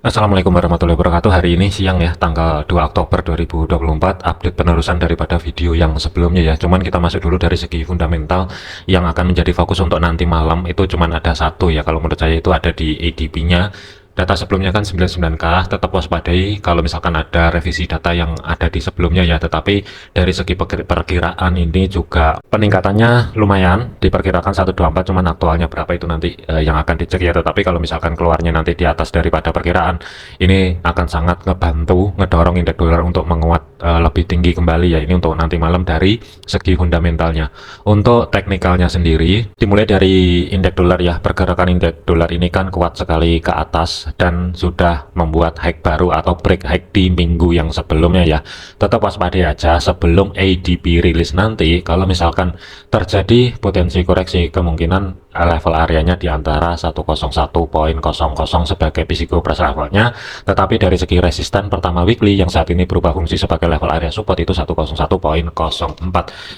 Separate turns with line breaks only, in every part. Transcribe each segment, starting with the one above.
Assalamualaikum warahmatullahi wabarakatuh. Hari ini siang ya, tanggal 2 Oktober 2024, update penerusan daripada video yang sebelumnya ya. Cuman kita masuk dulu dari segi fundamental yang akan menjadi fokus untuk nanti malam itu cuman ada satu ya. Kalau menurut saya itu ada di ADP-nya. Data sebelumnya kan 99K, tetap waspadai kalau misalkan ada revisi data yang ada di sebelumnya ya. Tetapi dari segi perkiraan ini juga peningkatannya lumayan, diperkirakan 124, cuman aktualnya berapa itu nanti yang akan dicek ya. Tetapi kalau misalkan keluarnya nanti di atas daripada perkiraan, ini akan sangat ngebantu ngedorong indeks dolar untuk menguat lebih tinggi kembali ya. Ini untuk nanti malam dari segi fundamentalnya. Untuk teknikalnya sendiri dimulai dari indeks dolar ya. Pergerakan indeks dolar ini kan kuat sekali ke atas dan sudah membuat high baru atau break high di minggu yang sebelumnya ya. Tetap waspadai aja sebelum ADP rilis nanti. Kalau misalkan terjadi potensi koreksi, kemungkinan level areanya di antara 101.00 sebagai physical price levelnya. Tetapi dari segi resisten pertama weekly yang saat ini berubah fungsi sebagai level area support itu 101.04.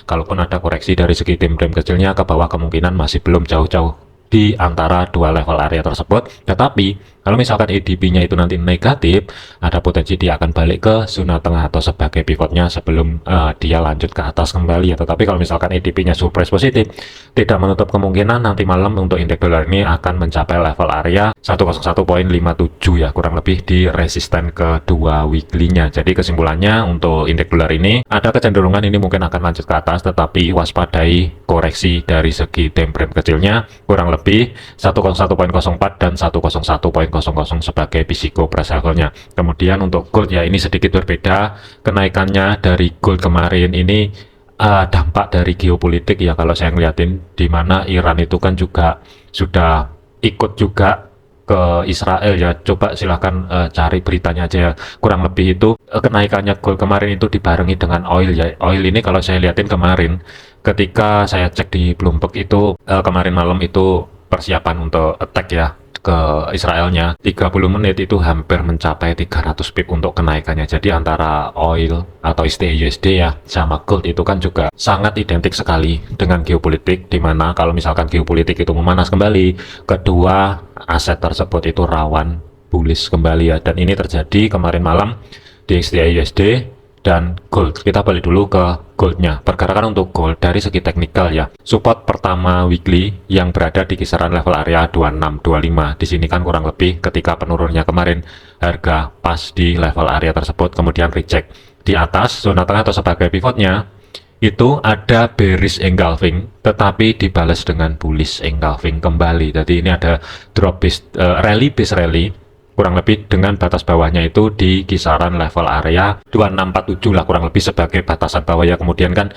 Kalaupun ada koreksi dari segi time frame kecilnya ke bawah, kemungkinan masih belum jauh-jauh di antara dua level area tersebut. Tetapi kalau misalkan ADP-nya itu nanti negatif, ada potensi dia akan balik ke zona tengah atau sebagai pivotnya sebelum dia lanjut ke atas kembali ya. Tetapi kalau misalkan ADP-nya surprise positif, tidak menutup kemungkinan nanti malam untuk indeks dolar ini akan mencapai level area 101.57 ya, kurang lebih di resisten kedua weekly-nya. Jadi kesimpulannya untuk indeks dolar ini ada kecenderungan ini mungkin akan lanjut ke atas, tetapi waspadai koreksi dari segi time frame kecilnya kurang lebih 101.04 dan 101.00 sebagai physical price levelnya. Kemudian untuk gold ya, ini sedikit berbeda. Kenaikannya dari gold kemarin ini dampak dari geopolitik ya, kalau saya ngeliatin, di mana Iran itu kan juga sudah ikut juga ke Israel ya. Coba silahkan cari beritanya aja ya. Kurang lebih itu kenaikannya gold kemarin itu dibarengi dengan oil ya. Oil ini kalau saya liatin kemarin ketika saya cek di Bloomberg itu kemarin malam itu persiapan untuk attack ya ke Israelnya, 30 menit itu hampir mencapai 300 pip untuk kenaikannya. Jadi antara oil atau istilah USD ya sama gold itu kan juga sangat identik sekali dengan geopolitik, dimana kalau misalkan geopolitik itu memanas kembali, kedua aset tersebut itu rawan bullish kembali ya. Dan ini terjadi kemarin malam di XDI USD dan gold. Kita balik dulu ke goldnya. Pergerakan untuk gold dari segi teknikal ya, support pertama weekly yang berada di kisaran level area 2625. Di sini kan kurang lebih ketika penurunnya kemarin harga pas di level area tersebut, kemudian reject di atas zona tengah atau sebagai pivotnya itu ada bearish engulfing, tetapi dibalas dengan bullish engulfing kembali. Jadi ini ada drop based rally based rally, kurang lebih dengan batas bawahnya itu di kisaran level area 2647 lah, kurang lebih sebagai batasan bawah ya. Kemudian kan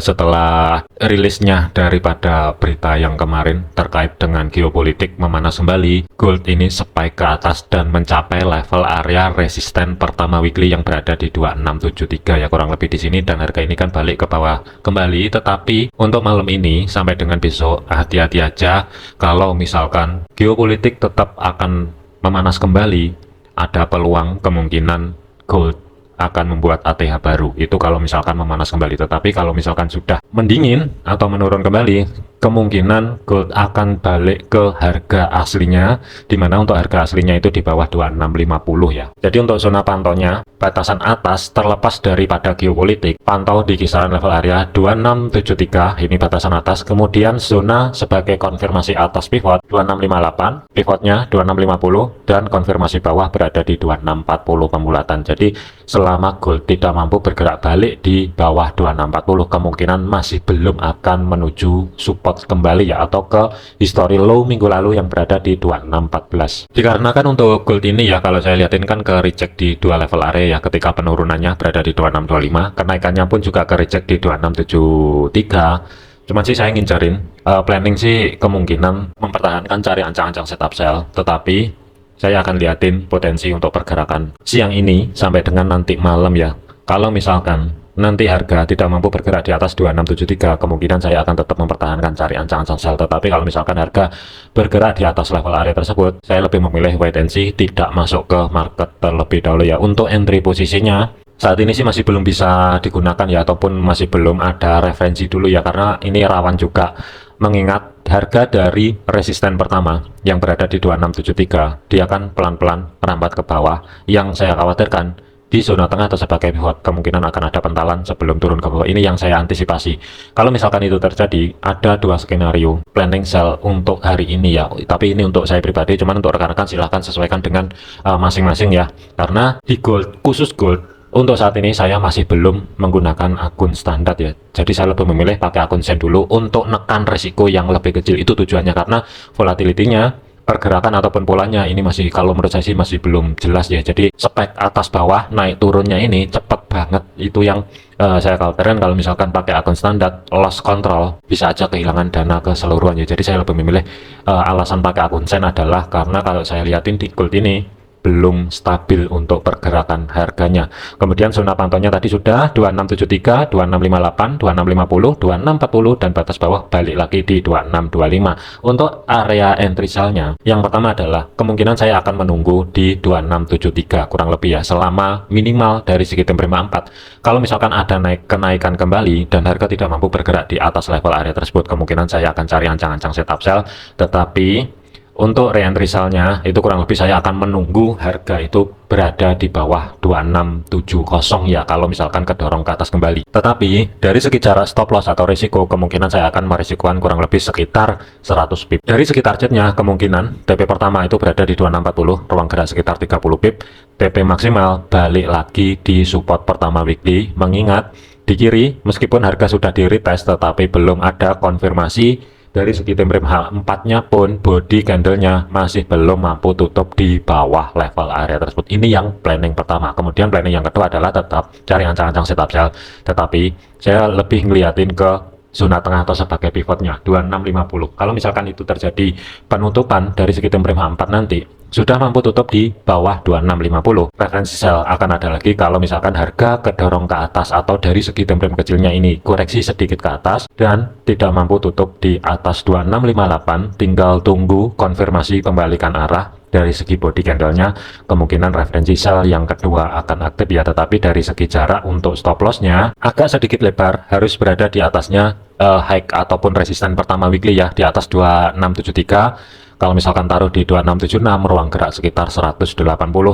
setelah rilisnya daripada berita yang kemarin terkait dengan geopolitik memanas kembali, gold ini spike ke atas dan mencapai level area resisten pertama weekly yang berada di 2673 ya, kurang lebih di sini, dan harga ini kan balik ke bawah kembali. Tetapi untuk malam ini sampai dengan besok hati-hati aja, kalau misalkan geopolitik tetap akan memanas kembali, ada peluang kemungkinan gold akan membuat ATH baru. Itu kalau misalkan memanas kembali. Tetapi kalau misalkan sudah mendingin atau menurun kembali, kemungkinan gold akan balik ke harga aslinya, dimana untuk harga aslinya itu di bawah 2650 ya. Jadi untuk zona pantaunya, batasan atas terlepas daripada geopolitik, pantau di kisaran level area 2673, ini batasan atas. Kemudian zona sebagai konfirmasi atas pivot 2658, pivotnya 2650, dan konfirmasi bawah berada di 2640 pembulatan. Jadi selama gold tidak mampu bergerak balik di bawah 2640, kemungkinan masih belum akan menuju support kembali ya, atau ke history low minggu lalu yang berada di 2614. Dikarenakan untuk gold ini ya, kalau saya lihatin kan ke reject di dua level area ya, ketika penurunannya berada di 2625, kenaikannya pun juga ke reject di 2673. Cuman sih saya ngincarin planning sih kemungkinan mempertahankan cari ancang-ancang setup sell, tetapi saya akan liatin potensi untuk pergerakan siang ini sampai dengan nanti malam ya. Kalau misalkan nanti harga tidak mampu bergerak di atas 2673, kemungkinan saya akan tetap mempertahankan cari ancang-ancang sell. Tetapi kalau misalkan harga bergerak di atas level area tersebut, saya lebih memilih wait and see, tidak masuk ke market terlebih dahulu ya. Untuk entry posisinya saat ini sih masih belum bisa digunakan ya, ataupun masih belum ada referensi dulu ya, karena ini rawan juga mengingat harga dari resisten pertama yang berada di 2673 dia akan pelan-pelan merambat ke bawah, yang saya khawatirkan di zona tengah atau sebagai pivot kemungkinan akan ada pentalan sebelum turun ke bawah. Ini yang saya antisipasi. Kalau misalkan itu terjadi, ada dua skenario planning sell untuk hari ini ya, tapi ini untuk saya pribadi, cuman untuk rekan-rekan silahkan sesuaikan dengan masing-masing ya, karena di gold, khusus gold untuk saat ini saya masih belum menggunakan akun standar ya, jadi saya lebih memilih pakai akun sen dulu untuk nekan resiko yang lebih kecil. Itu tujuannya, karena volatility-nya, pergerakan ataupun polanya ini masih, kalau menurut saya sih masih belum jelas ya. Jadi spek atas bawah naik turunnya ini cepet banget, itu yang saya khawatirkan. Kalau misalkan pakai akun standar, loss control bisa aja kehilangan dana keseluruhannya. Jadi saya lebih memilih alasan pakai akun sen adalah karena kalau saya lihatin di gold ini belum stabil untuk pergerakan harganya. Kemudian zona pantaunya tadi sudah 2673, 2658, 2650, 2640, dan batas bawah balik lagi di 2625. Untuk area entry sell-nya, yang pertama adalah kemungkinan saya akan menunggu di 2673 kurang lebih ya, selama minimal dari segi time frame 4. Kalau misalkan ada kenaikan kembali dan harga tidak mampu bergerak di atas level area tersebut, kemungkinan saya akan cari ancang-ancang setup sell. Tetapi untuk re-entry sell-nya itu kurang lebih saya akan menunggu harga itu berada di bawah 2670 ya, kalau misalkan kedorong ke atas kembali. Tetapi dari segi cara stop loss atau risiko, kemungkinan saya akan merisikokan kurang lebih sekitar 100 pip. Dari segi targetnya, kemungkinan TP pertama itu berada di 2640, ruang gerak sekitar 30 pip. TP maksimal balik lagi di support pertama weekly, mengingat di kiri meskipun harga sudah di retest tetapi belum ada konfirmasi. Dari segi time frame H4-nya pun body candle-nya masih belum mampu tutup di bawah level area tersebut. Ini yang planning pertama. Kemudian planning yang kedua adalah tetap cari ancang-ancang setup sell, tetapi saya lebih ngeliatin ke zona tengah atau sebagai pivotnya 2650. Kalau misalkan itu terjadi penutupan dari segi time frame H4 nanti sudah mampu tutup di bawah 2650, referensi sell akan ada lagi kalau misalkan harga kedorong ke atas atau dari segi time frame kecilnya ini koreksi sedikit ke atas dan tidak mampu tutup di atas 2658, tinggal tunggu konfirmasi pembalikan arah. Dari segi body candle-nya kemungkinan referensi sell yang kedua akan aktif ya, tetapi dari segi jarak untuk stop loss-nya agak sedikit lebar, harus berada di atasnya high ataupun resisten pertama weekly ya, di atas 2673. Kalau misalkan taruh di 2676, ruang gerak sekitar 180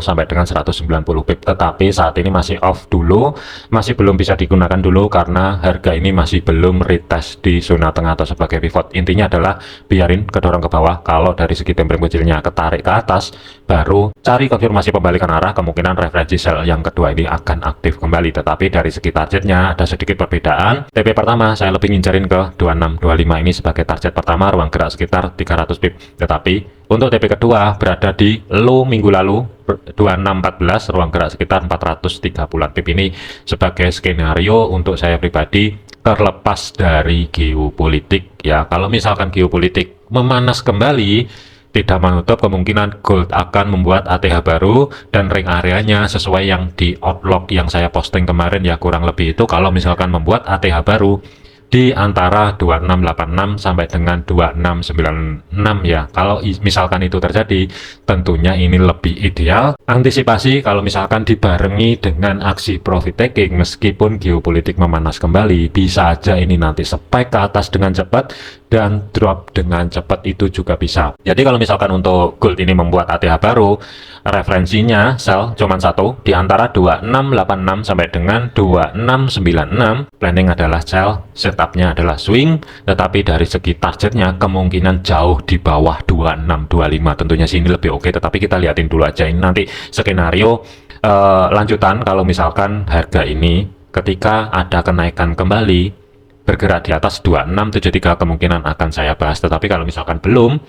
sampai dengan 190 pip. Tetapi saat ini masih off dulu, masih belum bisa digunakan dulu karena harga ini masih belum retest di zona tengah atau sebagai pivot. Intinya adalah biarin kedorong ke bawah. Kalau dari segi time frame kecilnya ketarik ke atas, baru cari konfirmasi pembalikan arah. Kemungkinan referensi sell yang kedua ini akan aktif kembali. Tetapi dari segi targetnya ada sedikit perbedaan. TP pertama saya lebih ngincarin ke 2625 ini sebagai target pertama, ruang gerak sekitar 300 pip. Tapi untuk TP kedua berada di low minggu lalu 2614, ruang gerak sekitar 430-an pip. Ini sebagai skenario untuk saya pribadi terlepas dari geopolitik ya. Kalau misalkan geopolitik memanas kembali, tidak menutup kemungkinan gold akan membuat ATH baru dan ring areanya sesuai yang di outlook yang saya posting kemarin ya, kurang lebih itu kalau misalkan membuat ATH baru di antara 2686 sampai dengan 2696 ya. Kalau misalkan itu terjadi, tentunya ini lebih ideal. Antisipasi kalau misalkan dibarengi dengan aksi profit taking meskipun geopolitik memanas kembali, bisa aja ini nanti spike ke atas dengan cepat dan drop dengan cepat, itu juga bisa. Jadi kalau misalkan untuk gold ini membuat ATH baru, referensinya sell cuma satu di antara 2686 sampai dengan 2696. Planning adalah sell, setupnya adalah swing, tetapi dari segi targetnya kemungkinan jauh di bawah 2625. Tentunya sini lebih oke, tetapi kita liatin dulu aja ini nanti skenario lanjutan. Kalau misalkan harga ini ketika ada kenaikan kembali bergerak di atas 2673, kemungkinan akan saya bahas. Tetapi kalau misalkan belum,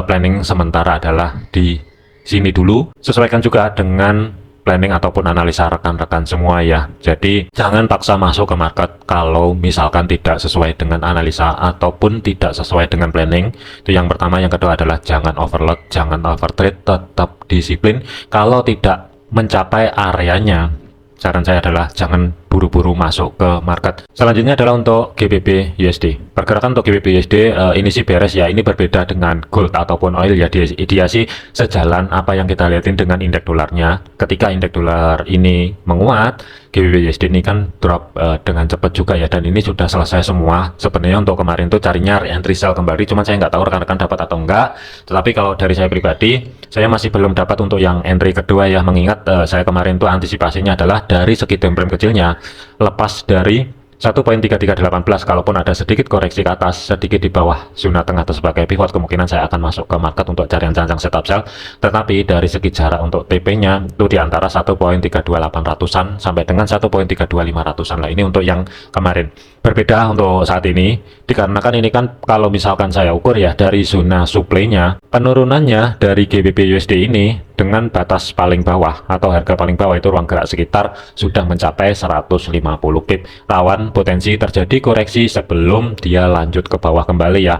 planning sementara adalah di sini dulu. Sesuaikan juga dengan planning ataupun analisa rekan-rekan semua ya. Jadi jangan paksa masuk ke market kalau misalkan tidak sesuai dengan analisa ataupun tidak sesuai dengan planning. Itu yang pertama. Yang kedua adalah jangan overload, jangan overtrade, tetap disiplin. Kalau tidak mencapai areanya, saran saya adalah jangan buru-buru masuk ke market. Selanjutnya adalah untuk GBP USD. Pergerakan untuk GBP USD ini sih beres ya. Ini berbeda dengan gold ataupun oil ya. Dia sih sejalan apa yang kita lihatin dengan indeks dolarnya. Ketika indeks dolar ini menguat, GBP USD ini kan drop dengan cepat juga ya, dan ini sudah selesai semua. Sebenarnya untuk kemarin tuh carinya re-entry sell kembali, cuman saya nggak tahu rekan-rekan dapat atau enggak. Tetapi kalau dari saya pribadi, saya masih belum dapat untuk yang entry kedua ya, mengingat saya kemarin tuh antisipasinya adalah dari segi time frame kecilnya lepas dari 1.3318, kalaupun ada sedikit koreksi ke atas, sedikit di bawah zona tengah atau sebagai pivot, kemungkinan saya akan masuk ke market untuk cari ancang-ancang setup sell. Tetapi dari segi jarak untuk TP-nya itu di antara 1.32800-an sampai dengan 1.32500-an lah. Ini untuk yang kemarin. Berbeda untuk saat ini, dikarenakan ini kan kalau misalkan saya ukur ya dari zona supply-nya, penurunannya dari GBP USD ini dengan batas paling bawah atau harga paling bawah itu ruang gerak sekitar sudah mencapai 150 pip. Rawan potensi terjadi koreksi sebelum dia lanjut ke bawah kembali ya.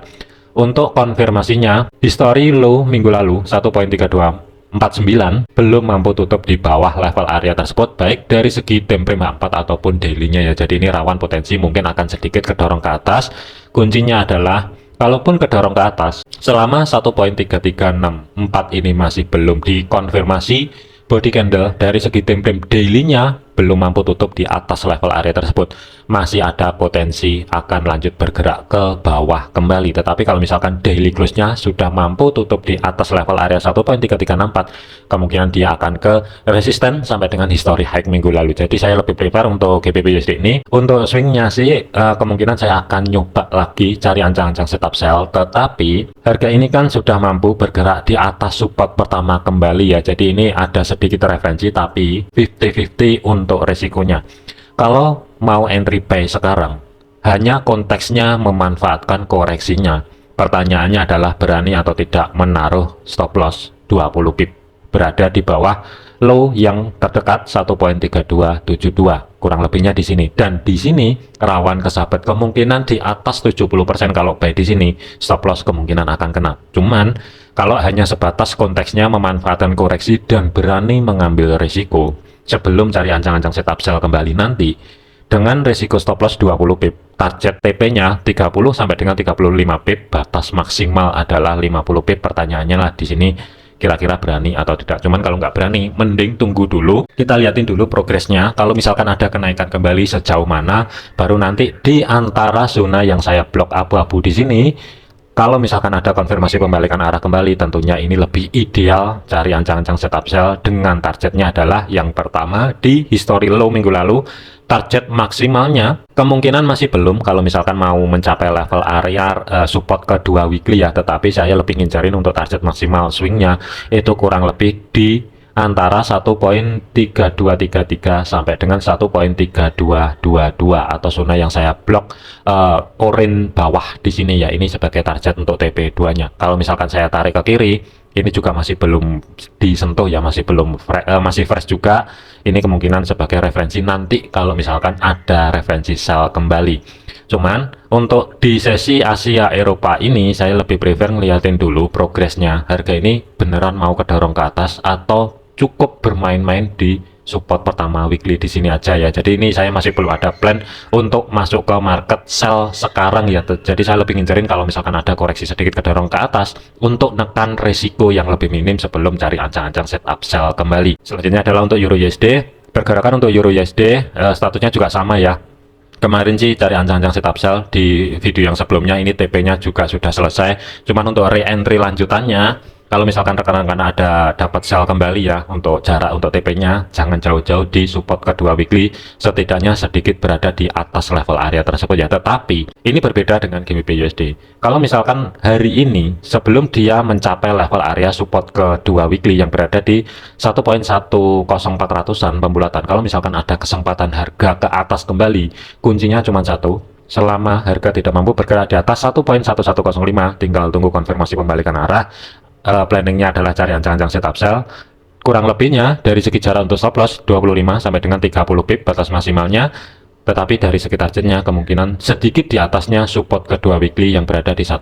Untuk konfirmasinya, history low minggu lalu 1.3249 belum mampu tutup di bawah level area tersebut, baik dari segi time frame 4 ataupun daily-nya ya. Jadi ini rawan potensi mungkin akan sedikit kedorong ke atas. Kuncinya adalah kalaupun kedorong ke atas selama 1.3364 ini masih belum dikonfirmasi body candle dari segi time frame daily-nya belum mampu tutup di atas level area tersebut, masih ada potensi akan lanjut bergerak ke bawah kembali. Tetapi kalau misalkan daily close-nya sudah mampu tutup di atas level area 1.3364, kemungkinan dia akan ke resisten sampai dengan history high minggu lalu. Jadi saya lebih prefer untuk GBP USD ini. Untuk swingnya sih kemungkinan saya akan nyoba lagi cari ancang-ancang setup sell, tetapi harga ini kan sudah mampu bergerak di atas support pertama kembali ya. Jadi ini ada sedikit referensi, tapi 50-50 untuk resikonya. Kalau mau entry buy sekarang, hanya konteksnya memanfaatkan koreksinya. Pertanyaannya adalah berani atau tidak menaruh stop loss 20 pip berada di bawah low yang terdekat 1.3272, kurang lebihnya di sini. Dan di sini rawan kesabet, kemungkinan di atas 70% kalau buy di sini stop loss kemungkinan akan kena. Cuman kalau hanya sebatas konteksnya memanfaatkan koreksi dan berani mengambil risiko sebelum cari ancang-ancang setup sell kembali nanti, dengan resiko stop loss 20 pip, target TP-nya 30 sampai dengan 35 pip, batas maksimal adalah 50 pip. Pertanyaannya lah di sini kira-kira berani atau tidak. Cuman kalau nggak berani, mending tunggu dulu, kita liatin dulu progresnya. Kalau misalkan ada kenaikan kembali sejauh mana, baru nanti di antara zona yang saya blok abu-abu di sini, kalau misalkan ada konfirmasi pembalikan arah kembali, tentunya ini lebih ideal cari ancang-ancang setup sell dengan targetnya adalah yang pertama di history low minggu lalu. Target maksimalnya kemungkinan masih belum kalau misalkan mau mencapai level area support kedua weekly ya, tetapi saya lebih ngincarin untuk target maksimal swingnya itu kurang lebih di antara 1.3233 sampai dengan 1.3222 atau zona yang saya blok orange bawah di sini ya. Ini sebagai target untuk TP2-nya. Kalau misalkan saya tarik ke kiri, ini juga masih belum disentuh ya, masih belum masih fresh juga. Ini kemungkinan sebagai referensi nanti kalau misalkan ada referensi sell kembali. Cuman untuk di sesi Asia Eropa ini saya lebih prefer ngeliatin dulu progresnya. Harga ini beneran mau kedorong ke atas atau cukup bermain-main di support pertama weekly di sini aja ya. Jadi ini saya masih belum ada plan untuk masuk ke market sell sekarang ya. Jadi saya lebih ngincerin kalau misalkan ada koreksi sedikit kedorong ke atas untuk nekan resiko yang lebih minim sebelum cari ancang-ancang setup sell kembali. Selanjutnya adalah untuk Euro USD. Pergerakan untuk Euro USD statusnya juga sama ya. Kemarin sih cari ancang-ancang setup sell di video yang sebelumnya, ini TP-nya juga sudah selesai. Cuman untuk re-entry lanjutannya, kalau misalkan rekan-rekan ada dapat sell kembali ya, untuk jarak untuk TP-nya jangan jauh-jauh di support kedua weekly, setidaknya sedikit berada di atas level area tersebut ya. Tetapi ini berbeda dengan GBP USD. Kalau misalkan hari ini sebelum dia mencapai level area support kedua weekly yang berada di 1.10400-an pembulatan, kalau misalkan ada kesempatan harga ke atas kembali, kuncinya cuma satu. Selama harga tidak mampu bergerak di atas 1.1105, tinggal tunggu konfirmasi pembalikan arah. Planningnya adalah cari ancang-ancang setup sell. Kurang lebihnya dari segi jarak untuk stop loss 25 sampai dengan 30 pip batas maksimalnya, tetapi dari segi targetnya kemungkinan sedikit di atasnya support kedua weekly yang berada di 1.1039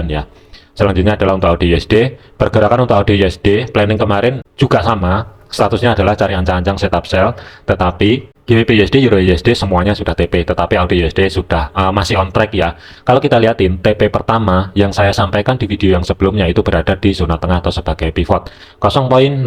ya. Selanjutnya adalah untuk AUD USD. Pergerakan untuk AUD USD planning kemarin juga sama, statusnya adalah cari ancang-ancang setup sell, tetapi GBP USD, Euro USD semuanya sudah TP, tetapi AUD USD sudah masih on track ya. Kalau kita lihatin TP pertama yang saya sampaikan di video yang sebelumnya itu berada di zona tengah atau sebagai pivot 0.6865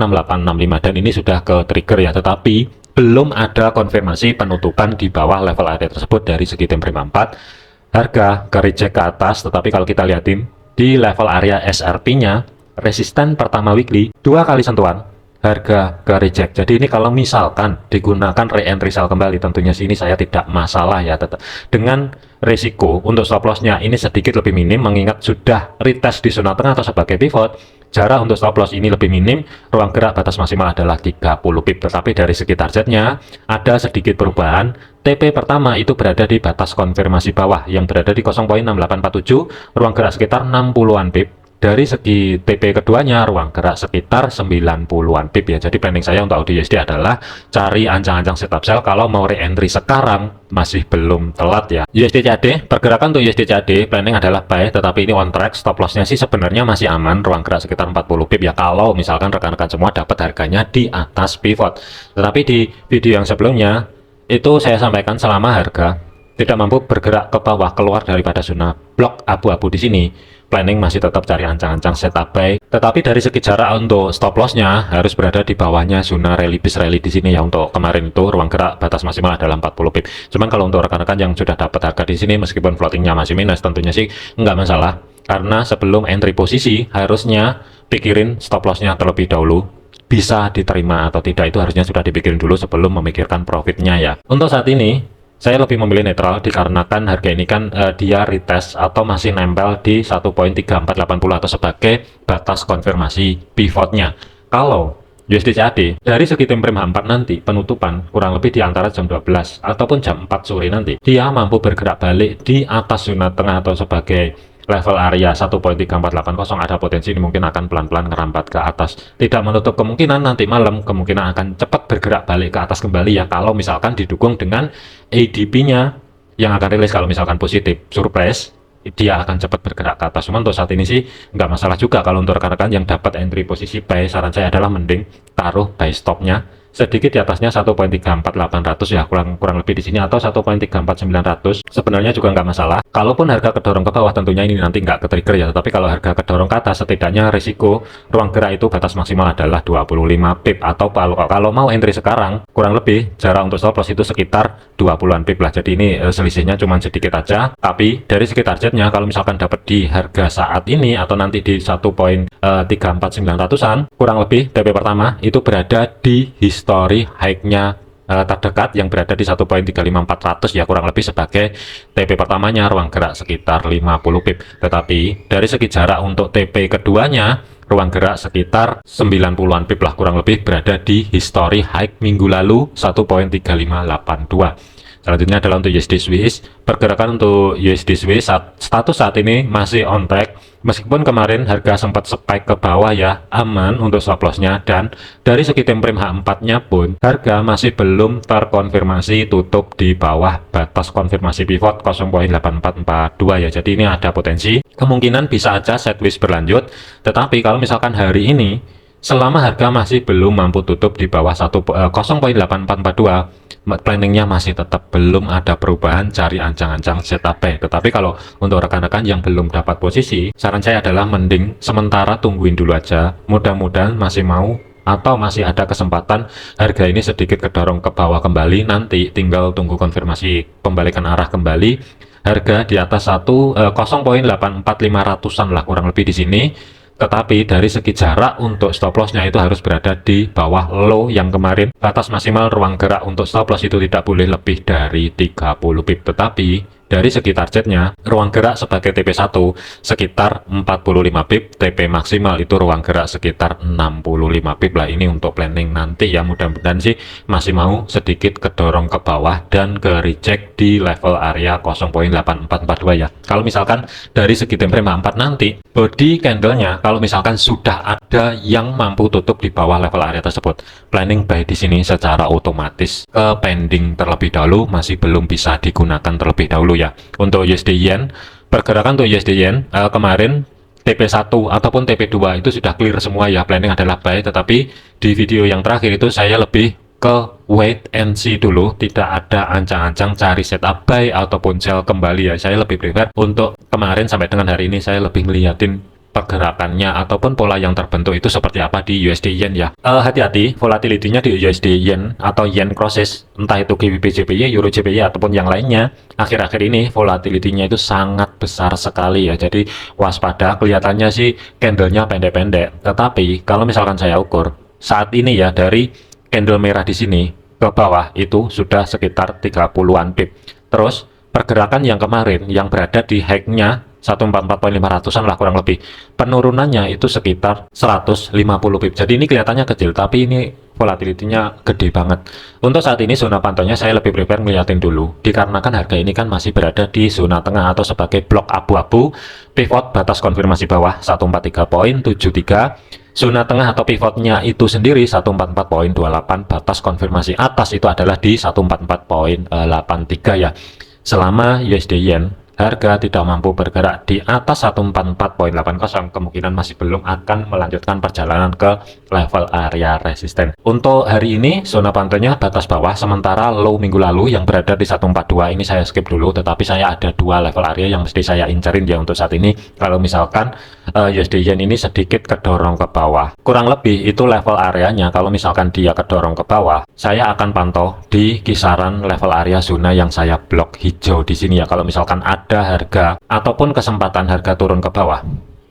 dan ini sudah ke trigger ya, tetapi belum ada konfirmasi penutupan di bawah level area tersebut dari segi time frame 4. Harga ke reject ke atas, tetapi kalau kita lihatin di level area SRP-nya, resisten pertama weekly 2 kali sentuhan, harga ke reject. Jadi ini kalau misalkan digunakan re-entry sell kembali, tentunya sini saya tidak masalah ya, tetap dengan risiko untuk stop lossnya ini sedikit lebih minim, mengingat sudah retest di zona tengah atau sebagai pivot. Jarak untuk stop loss ini lebih minim, ruang gerak batas maksimal adalah 30 pip, tetapi dari segi targetnya ada sedikit perubahan. TP pertama itu berada di batas konfirmasi bawah yang berada di 0.6847, ruang gerak sekitar 60-an pip. Dari segi TP keduanya ruang gerak sekitar 90-an pip ya. Jadi planning saya untuk AUD USD adalah cari ancang-ancang setup sell kalau mau re-entry sekarang masih belum telat ya. USD CAD, pergerakan untuk USD CAD planning adalah buy, tetapi ini on track. Stop lossnya sih sebenarnya masih aman, ruang gerak sekitar 40 pip ya, kalau misalkan rekan-rekan semua dapat harganya di atas pivot. Tetapi di video yang sebelumnya itu saya sampaikan selama harga tidak mampu bergerak ke bawah keluar daripada zona blok abu-abu di sini, planning masih tetap cari ancang-ancang setup buy. Tetapi dari segi jarak untuk stop lossnya harus berada di bawahnya zona rally bis rally di sini ya. Untuk kemarin itu ruang gerak batas maksimal adalah 40 pip. Cuman kalau untuk rekan-rekan yang sudah dapat harga di sini meskipun floatingnya masih minus, tentunya sih nggak masalah, karena sebelum entry posisi harusnya pikirin stop lossnya terlebih dahulu, bisa diterima atau tidak itu harusnya sudah dipikirin dulu sebelum memikirkan profitnya ya. Untuk saat ini saya lebih memilih netral dikarenakan harga ini kan dia retest atau masih nempel di 1.3480 atau sebagai batas konfirmasi pivotnya. Kalau USD CAD dari segi time frame H4 nanti penutupan kurang lebih di antara jam 12 ataupun jam 4 sore nanti dia mampu bergerak balik di atas zona tengah atau sebagai level area 1.3480, ada potensi ini mungkin akan pelan-pelan ngerampat ke atas. Tidak menutup kemungkinan nanti malam kemungkinan akan cepat bergerak balik ke atas kembali ya, kalau misalkan didukung dengan ADP-nya yang akan rilis. Kalau misalkan positif surprise, dia akan cepat bergerak ke atas. Cuman untuk saat ini sih nggak masalah juga. Kalau untuk rekan-rekan yang dapat entry posisi buy, saran saya adalah mending taruh buy stopnya sedikit di atasnya 1.34800 ya, kurang lebih di sini, atau 1.34900 sebenarnya juga nggak masalah. Kalaupun harga kedorong ke bawah tentunya ini nanti nggak ke trigger ya, tetapi kalau harga kedorong ke atas setidaknya risiko ruang gerak itu batas maksimal adalah 25 pip, atau kalau mau entry sekarang kurang lebih jarak untuk stop loss itu sekitar 20-an pip lah. Jadi ini selisihnya cuma sedikit aja, tapi dari segi targetnya kalau misalkan dapat di harga saat ini atau nanti di 1.34900an, kurang lebih TP pertama itu berada di history high-nya terdekat yang berada di 1.35400 ya, kurang lebih sebagai TP pertamanya ruang gerak sekitar 50 pip. Tetapi dari segi jarak untuk TP keduanya ruang gerak sekitar 90-an pip lah, kurang lebih berada di history high minggu lalu 1.3582. Selanjutnya adalah untuk USD Swiss. Pergerakan untuk USD Swiss status saat ini masih on track, meskipun kemarin harga sempat spike ke bawah ya, aman untuk stop lossnya. Dan dari segi time frame H4 nya pun harga masih belum terkonfirmasi tutup di bawah batas konfirmasi pivot 0.8442 ya. Jadi ini ada potensi kemungkinan bisa aja sideways berlanjut. Tetapi kalau misalkan hari ini selama harga masih belum mampu tutup di bawah 0.8442, planningnya masih tetap belum ada perubahan, cari ancang-ancang setup buy. Tetapi kalau untuk rekan-rekan yang belum dapat posisi, saran saya adalah mending sementara tungguin dulu aja. Mudah-mudahan masih mau atau masih ada kesempatan harga ini sedikit kedorong ke bawah kembali. Nanti tinggal tunggu konfirmasi pembalikan arah kembali. Harga di atas 0.84500-an lah kurang lebih di sini. Tetapi dari segi jarak untuk stop lossnya itu harus berada di bawah low yang kemarin. Batas maksimal ruang gerak untuk stop loss itu tidak boleh lebih dari 30 pip. Tetapi dari segi targetnya ruang gerak sebagai TP1 sekitar 45 pip, TP maksimal itu ruang gerak sekitar 65 pip lah. Ini untuk planning nanti ya, mudah-mudahan sih masih mau sedikit kedorong ke bawah dan ke reject di level area 0.8442 ya. Kalau misalkan dari segi time frame 4 nanti body candlenya kalau misalkan sudah ada yang mampu tutup di bawah level area tersebut, planning buy di sini secara otomatis ke pending terlebih dahulu, masih belum bisa digunakan terlebih dahulu ya. Untuk USD Yen, pergerakan untuk USD Yen kemarin TP1 ataupun TP2 itu sudah clear semua ya, planning adalah buy. Tetapi di video yang terakhir itu saya lebih ke wait and see dulu, tidak ada ancang-ancang cari setup buy ataupun sell kembali ya. Saya lebih prefer untuk kemarin sampai dengan hari ini saya lebih ngeliatin pergerakannya ataupun pola yang terbentuk itu seperti apa di USD Yen ya. Hati-hati volatility-nya di USD Yen atau Yen crosses, entah itu GBP JPY, Euro JPY ataupun yang lainnya. Akhir-akhir ini volatility-nya itu sangat besar sekali ya. Jadi waspada, kelihatannya sih candle-nya pendek-pendek. Tetapi kalau misalkan saya ukur saat ini ya, dari candle merah di sini ke bawah itu sudah sekitar 30-an pip. Terus pergerakan yang kemarin yang berada di high-nya 144.500-an lah kurang lebih, penurunannya itu sekitar 150 pip. Jadi ini kelihatannya kecil, tapi ini volatility-nya gede banget. Untuk saat ini zona pantaunya saya lebih prefer ngeliatin dulu, dikarenakan harga ini kan masih berada di zona tengah atau sebagai blok abu-abu. Pivot batas konfirmasi bawah 143.73, zona tengah atau pivotnya itu sendiri 144.28, batas konfirmasi atas itu adalah di 144.83 ya. Selama USD Yen harga tidak mampu bergerak di atas 144.80, kemungkinan masih belum akan melanjutkan perjalanan ke level area resisten. Untuk hari ini zona pantainya batas bawah, sementara low minggu lalu yang berada di 142 ini saya skip dulu, tetapi saya ada dua level area yang mesti saya incerin ya untuk saat ini. Kalau misalkan USD Yen ini sedikit kedorong ke bawah, kurang lebih itu level areanya. Kalau misalkan dia kedorong ke bawah, saya akan pantau di kisaran level area zona yang saya blok hijau di sini ya. Kalau misalkan ada harga ataupun kesempatan harga turun ke bawah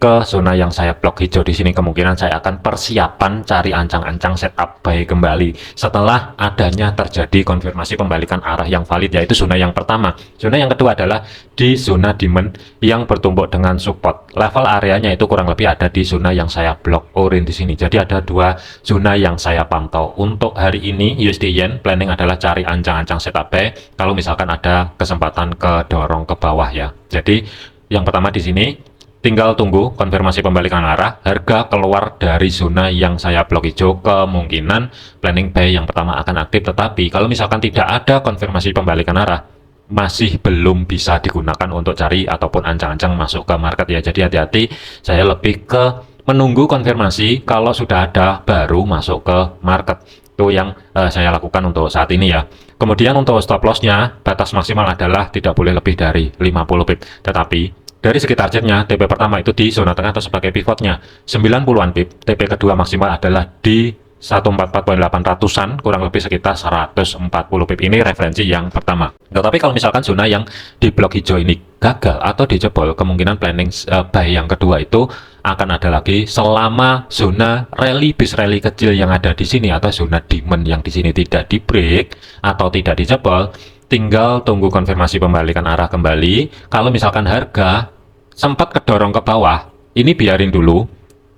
ke zona yang saya blok hijau di sini, kemungkinan saya akan persiapan cari ancang-ancang setup buy kembali setelah adanya terjadi konfirmasi pembalikan arah yang valid, yaitu zona yang pertama. Zona yang kedua adalah di zona demand yang bertumpuk dengan support. Level areanya itu kurang lebih ada di zona yang saya blok orange di sini. Jadi ada dua zona yang saya pantau. Untuk hari ini USD Yen planning adalah cari ancang-ancang setup buy kalau misalkan ada kesempatan kedorong ke bawah ya. Jadi yang pertama di sini tinggal tunggu konfirmasi pembalikan arah, harga keluar dari zona yang saya blok hijau, kemungkinan planning buy yang pertama akan aktif. Tetapi kalau misalkan tidak ada konfirmasi pembalikan arah, masih belum bisa digunakan untuk cari ataupun ancang-ancang masuk ke market ya. Jadi hati-hati, saya lebih ke menunggu konfirmasi, kalau sudah ada baru masuk ke market. Itu yang saya lakukan untuk saat ini ya. Kemudian untuk stop loss-nya, batas maksimal adalah tidak boleh lebih dari 50 pip. Tetapi dari segi targetnya, TP pertama itu di zona tengah atau sebagai pivotnya 90-an pip, TP kedua maksimal adalah di 144.800-an, kurang lebih sekitar 140 pip. Ini referensi yang pertama. Tetapi kalau misalkan zona yang di blok hijau ini gagal atau dijebol, kemungkinan planning buy yang kedua itu akan ada lagi selama zona rally bis rally kecil yang ada di sini atau zona demand yang di sini tidak di break atau tidak dijebol. Tinggal tunggu konfirmasi pembalikan arah kembali. Kalau misalkan harga sempat kedorong ke bawah, ini biarin dulu,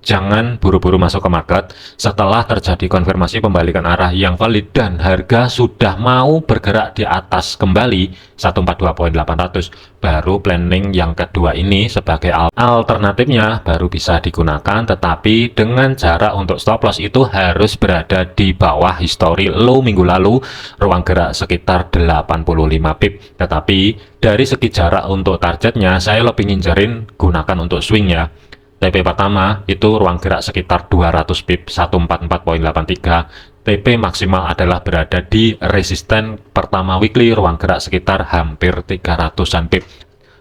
jangan buru-buru masuk ke market. Setelah terjadi konfirmasi pembalikan arah yang valid dan harga sudah mau bergerak di atas kembali 142.800, baru planning yang kedua ini sebagai alternatifnya baru bisa digunakan. Tetapi dengan jarak untuk stop loss itu harus berada di bawah histori low minggu lalu, ruang gerak sekitar 85 pip. Tetapi dari segi jarak untuk targetnya, saya lebih ngincerin gunakan untuk swing ya. TP pertama itu ruang gerak sekitar 200 pip, 144.83. TP maksimal adalah berada di resisten pertama weekly, ruang gerak sekitar hampir 300-an pip.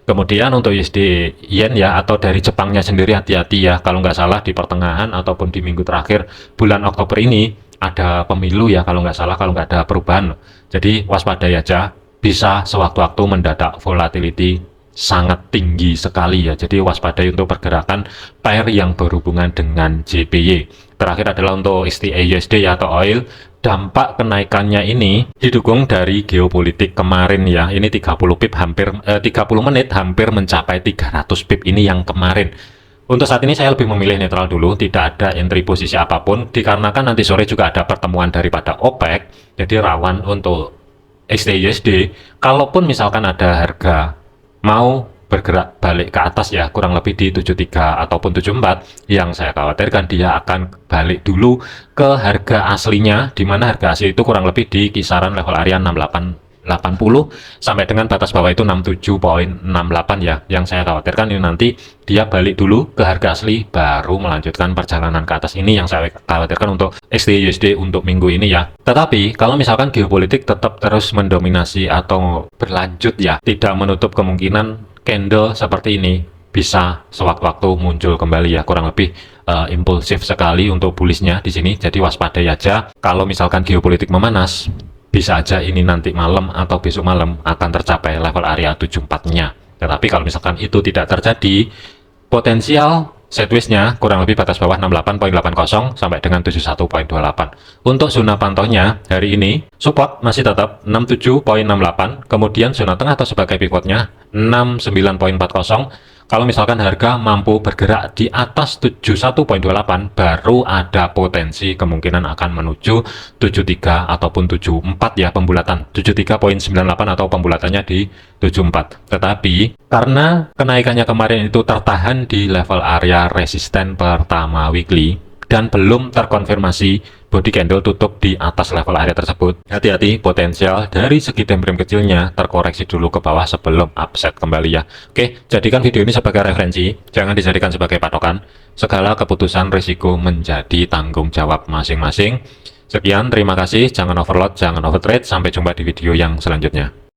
Kemudian untuk USD Yen ya, atau dari Jepangnya sendiri, hati-hati ya, kalau nggak salah di pertengahan ataupun di minggu terakhir bulan Oktober ini ada pemilu ya, kalau nggak salah, kalau nggak ada perubahan. Jadi waspadai aja, bisa sewaktu-waktu mendadak volatility sangat tinggi sekali ya. Jadi waspadai untuk pergerakan pair yang berhubungan dengan JPY. Terakhir adalah untuk XTA USD ya, atau oil. Dampak kenaikannya ini didukung dari geopolitik kemarin ya. Ini 30 pip hampir 30 menit hampir mencapai 300 pip ini yang kemarin. Untuk saat ini saya lebih memilih netral dulu, tidak ada entry posisi apapun, dikarenakan nanti sore juga ada pertemuan daripada OPEC. Jadi rawan untuk XTA USD. Kalaupun misalkan ada harga mau bergerak balik ke atas ya, kurang lebih di 73 ataupun 74, yang saya khawatirkan dia akan balik dulu ke harga aslinya, di mana harga asli itu kurang lebih di kisaran level area 80 sampai dengan batas bawah itu 67,68 ya. Yang saya khawatirkan ini nanti dia balik dulu ke harga asli baru melanjutkan perjalanan ke atas. Ini yang saya khawatirkan untuk XD USD untuk minggu ini ya. Tetapi kalau misalkan geopolitik tetap terus mendominasi atau berlanjut ya, tidak menutup kemungkinan candle seperti ini bisa sewaktu-waktu muncul kembali ya. Kurang lebih impulsif sekali untuk bullishnya di sini. Jadi waspadai aja kalau misalkan geopolitik memanas. Bisa aja ini nanti malam atau besok malam akan tercapai level area 74-nya. Tetapi kalau misalkan itu tidak terjadi, potensial sideways-nya kurang lebih batas bawah 68,80 sampai dengan 71,28. Untuk zona pantaunya hari ini, support masih tetap 67,68, kemudian zona tengah atau sebagai pivotnya 69,40. Kalau misalkan harga mampu bergerak di atas 71,28, baru ada potensi kemungkinan akan menuju 73 ataupun 74 ya, pembulatan 73,98 atau pembulatannya di 74. Tetapi karena kenaikannya kemarin itu tertahan di level area resisten pertama weekly dan belum terkonfirmasi body candle tutup di atas level area tersebut, hati-hati potensial dari segi time frame kecilnya terkoreksi dulu ke bawah sebelum upset kembali ya. Oke, jadikan video ini sebagai referensi, jangan dijadikan sebagai patokan. Segala keputusan risiko menjadi tanggung jawab masing-masing. Sekian, terima kasih, jangan overload, jangan overtrade, sampai jumpa di video yang selanjutnya.